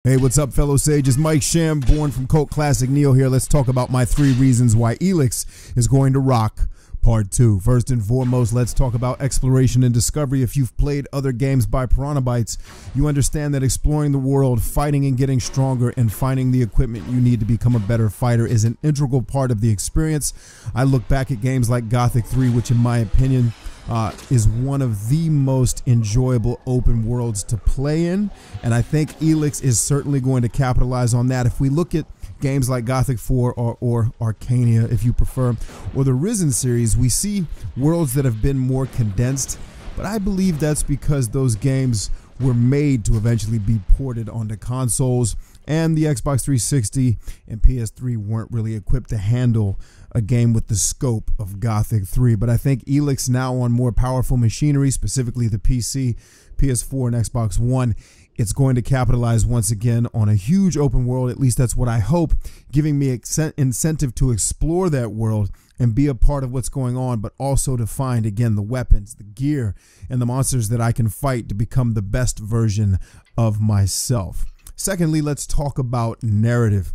Hey, what's up, fellow sages? Mike Sham, born from Cult Classic Neo here. Let's talk about my 3 reasons why ELEX is going to rock part 2. First and foremost, let's talk about exploration and discovery. If you've played other games by Piranha Bytes, you understand that exploring the world, fighting and getting stronger, and finding the equipment you need to become a better fighter is an integral part of the experience. I look back at games like Gothic 3, which in my opinion is one of the most enjoyable open worlds to play in, and I think ELEX is certainly going to capitalize on that. If we look at games like Gothic 4 or Arcania, if you prefer, or the Risen series, we see worlds that have been more condensed, but I believe that's because those games were made to eventually be ported onto consoles, and the Xbox 360 and PS3 weren't really equipped to handle a game with the scope of Gothic 3. But I think ELEX, now on more powerful machinery, specifically the PC, PS4, and Xbox One, it's going to capitalize once again on a huge open world. At least that's what I hope, giving me incentive to explore that world and be a part of what's going on, but also to find, again, the weapons, the gear, and the monsters that I can fight to become the best version of myself. Secondly, let's talk about narrative.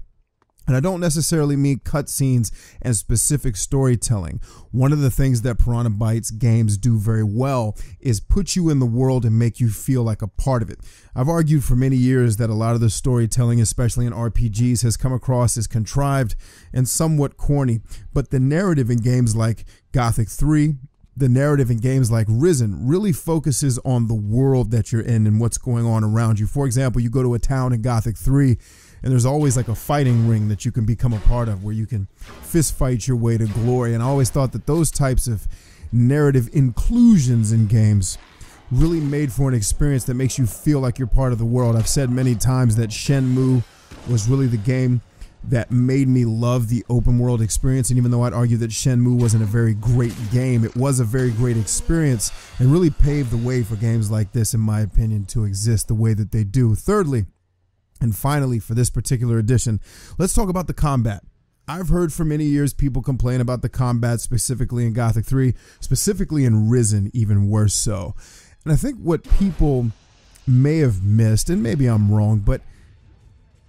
And I don't necessarily mean cutscenes and specific storytelling. One of the things that Piranha Bytes games do very well is put you in the world and make you feel like a part of it. I've argued for many years that a lot of the storytelling, especially in RPGs, has come across as contrived and somewhat corny. But the narrative in games like Gothic 3, the narrative in games like Risen really focuses on the world that you're in and what's going on around you. For example, you go to a town in Gothic 3, and there's always like a fighting ring that you can become a part of where you can fist fight your way to glory. And I always thought that those types of narrative inclusions in games really made for an experience that makes you feel like you're part of the world. I've said many times that Shenmue was really the game that made me love the open world experience. And even though I'd argue that Shenmue wasn't a very great game, it was a very great experience and really paved the way for games like this, in my opinion, to exist the way that they do. Thirdly, and finally, for this particular edition, let's talk about the combat. I've heard for many years people complain about the combat, specifically in Gothic 3, specifically in Risen, even worse so. And I think what people may have missed, and maybe I'm wrong, but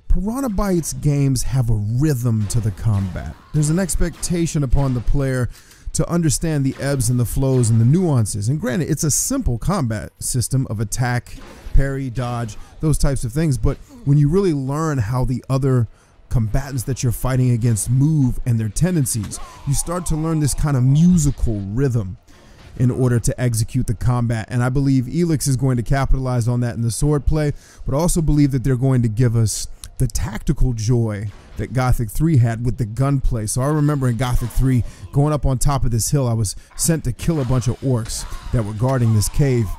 Piranha Bytes games have a rhythm to the combat. There's an expectation upon the player to understand the ebbs and the flows and the nuances. And granted, it's a simple combat system of attack, parry, dodge, those types of things. But when you really learn how the other combatants that you're fighting against move and their tendencies, you start to learn this kind of musical rhythm in order to execute the combat. And I believe ELEX is going to capitalize on that in the sword play, but also believe that they're going to give us the tactical joy that Gothic 3 had with the gunplay. So I remember in Gothic 3, going up on top of this hill, I was sent to kill a bunch of orcs that were guarding this cave.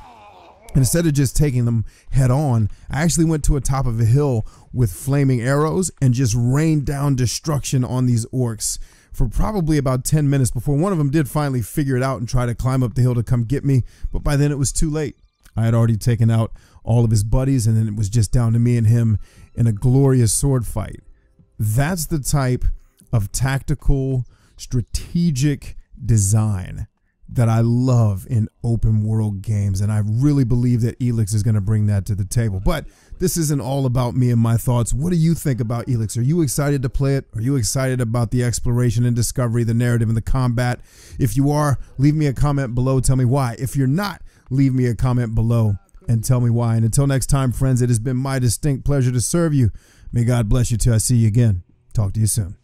And instead of just taking them head on, I actually went to the top of a hill with flaming arrows and just rained down destruction on these orcs for probably about 10 minutes before one of them did finally figure it out and try to climb up the hill to come get me. But by then it was too late. I had already taken out all of his buddies, and then it was just down to me and him in a glorious sword fight. That's the type of tactical, strategic design that I love in open world games, and I really believe that ELEX is going to bring that to the table. But this isn't all about me and my thoughts. What do you think about ELEX? Are you excited to play it? Are you excited about the exploration and discovery, the narrative, and the combat? If you are, leave me a comment below. Tell me why. If you're not, leave me a comment below and tell me why. And until next time, friends, it has been my distinct pleasure to serve you. May God bless you till I see you again. Talk to you soon.